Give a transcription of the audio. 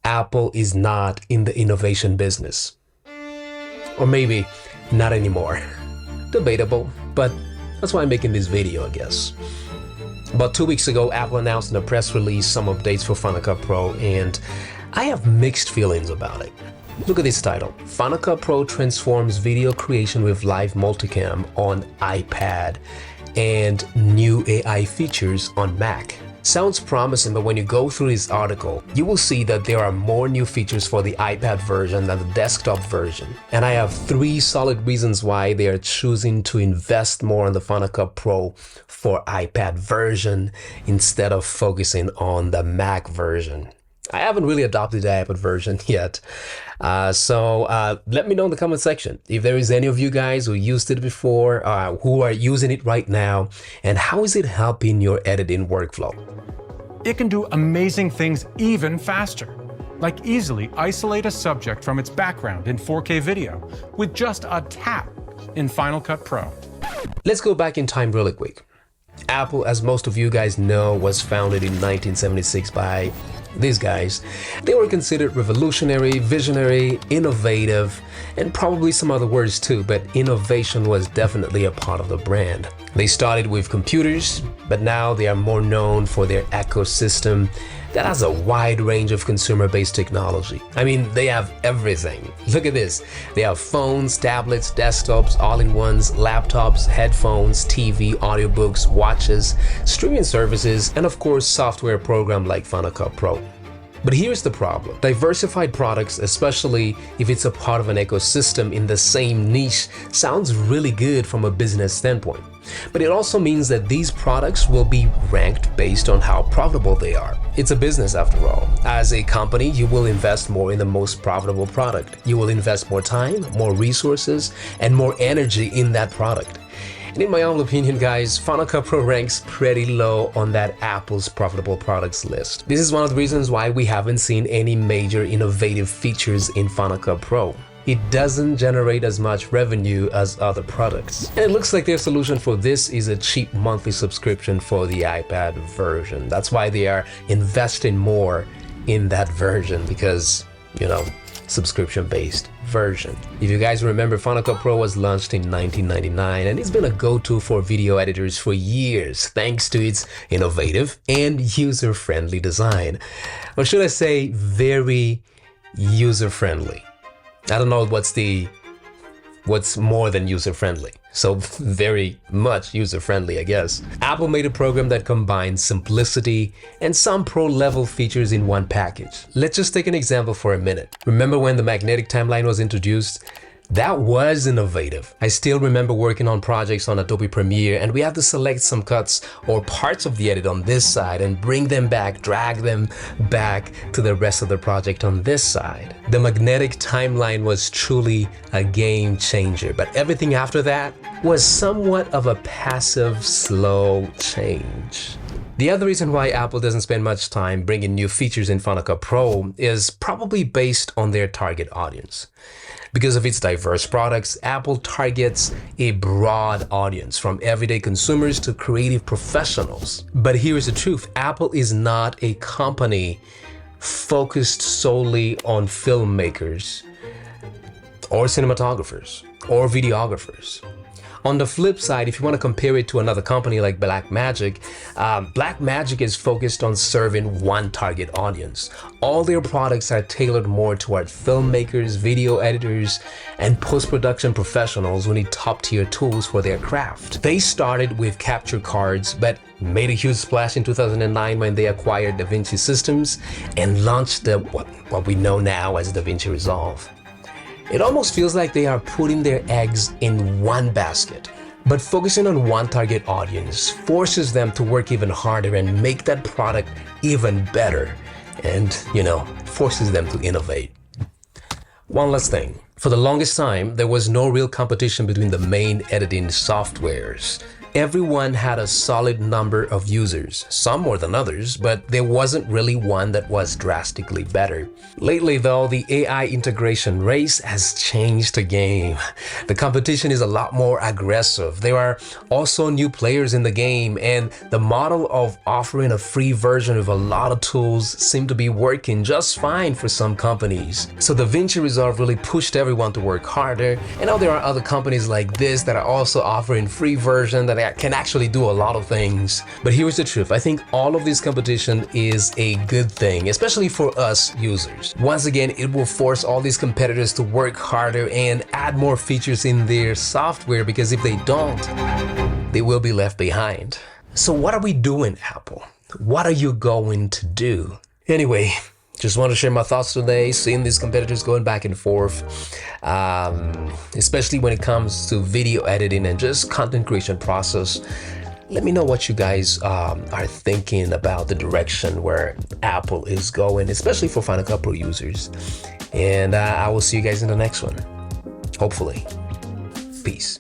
Apple is not in the innovation business. Or maybe not anymore. Debatable, but that's why I'm making this video, I guess. About 2 weeks ago, Apple announced in a press release some updates for Final Cut Pro, and I have mixed feelings about it. Look at this title. Final Cut Pro transforms video creation with live multicam on iPad and new AI features on Mac. Sounds promising, but when you go through this article, you will see that there are more new features for the iPad version than the desktop version. And I have 3 solid reasons why they are choosing to invest more on the Final Cut Pro for iPad version instead of focusing on the Mac version. I haven't really adopted the iPad version yet, so let me know in the comment section if there is any of you guys who used it before, who are using it right now, and how is it helping your editing workflow. It can do amazing things even faster, like easily isolate a subject from its background in 4K video with just a tap in Final Cut Pro. Let's go back in time really quick. Apple, as most of you guys know, was founded in 1976 by these guys. They were considered revolutionary, visionary, innovative, and probably some other words too, but innovation was definitely a part of the brand. They started with computers, but now they are more known for their ecosystem that has a wide range of consumer-based technology. I mean, they have everything. Look at this. They have phones, tablets, desktops, all-in-ones, laptops, headphones, TV, audiobooks, watches, streaming services, and of course, software program like Final Cut Pro. But here's the problem. Diversified products, especially if it's a part of an ecosystem in the same niche, sounds really good from a business standpoint. But it also means that these products will be ranked based on how profitable they are. It's a business after all. As a company, you will invest more in the most profitable product. You will invest more time, more resources, and more energy in that product. And in my own opinion, guys, Final Cut Pro ranks pretty low on that Apple's profitable products list. This is one of the reasons why we haven't seen any major innovative features in Final Cut Pro. It doesn't generate as much revenue as other products. And it looks like their solution for this is a cheap monthly subscription for the iPad version. That's why they are investing more in that version because, subscription-based version. If you guys remember, Final Cut Pro was launched in 1999 and it's been a go-to for video editors for years thanks to its innovative and user-friendly design. Or should I say very user-friendly. I don't know what's more than user-friendly. So very much user-friendly, I guess. Apple made a program that combines simplicity and some pro-level features in one package. Let's just take an example for a minute. Remember when the magnetic timeline was introduced? That was innovative. I still remember working on projects on Adobe Premiere and we had to select some cuts or parts of the edit on this side and bring them back, drag them back to the rest of the project on this side. The magnetic timeline was truly a game changer, but everything after that was somewhat of a passive, slow change. The other reason why Apple doesn't spend much time bringing new features in Final Cut Pro is probably based on their target audience. Because of its diverse products, Apple targets a broad audience from everyday consumers to creative professionals. But here's the truth, Apple is not a company focused solely on filmmakers or cinematographers or videographers. On the flip side, if you want to compare it to another company like Blackmagic, Blackmagic is focused on serving one target audience. All their products are tailored more toward filmmakers, video editors, and post-production professionals who need top-tier tools for their craft. They started with capture cards, but made a huge splash in 2009 when they acquired DaVinci Systems and launched what we know now as DaVinci Resolve. It almost feels like they are putting their eggs in one basket, but focusing on one target audience forces them to work even harder and make that product even better and, forces them to innovate. One last thing. For the longest time, there was no real competition between the main editing softwares. everyone had a solid number of users, some more than others, but there wasn't really one that was drastically better. Lately though, the AI integration race has changed the game. The competition is a lot more aggressive. There are also new players in the game, and the model of offering a free version of a lot of tools seem to be working just fine for some companies. So DaVinci Resolve really pushed everyone to work harder. And now there are other companies like this that are also offering free version that can actually do a lot of things. But here's the truth. I think all of this competition is a good thing, especially for us users. Once again, it will force all these competitors to work harder and add more features in their software, because if they don't, they will be left behind. So what are we doing, Apple? What are you going to do? Anyway, just want to share my thoughts today, seeing these competitors going back and forth, especially when it comes to video editing and just content creation process. Let me know what you guys are thinking about the direction where Apple is going, especially for Final Cut Pro users. And I will see you guys in the next one, hopefully. Peace.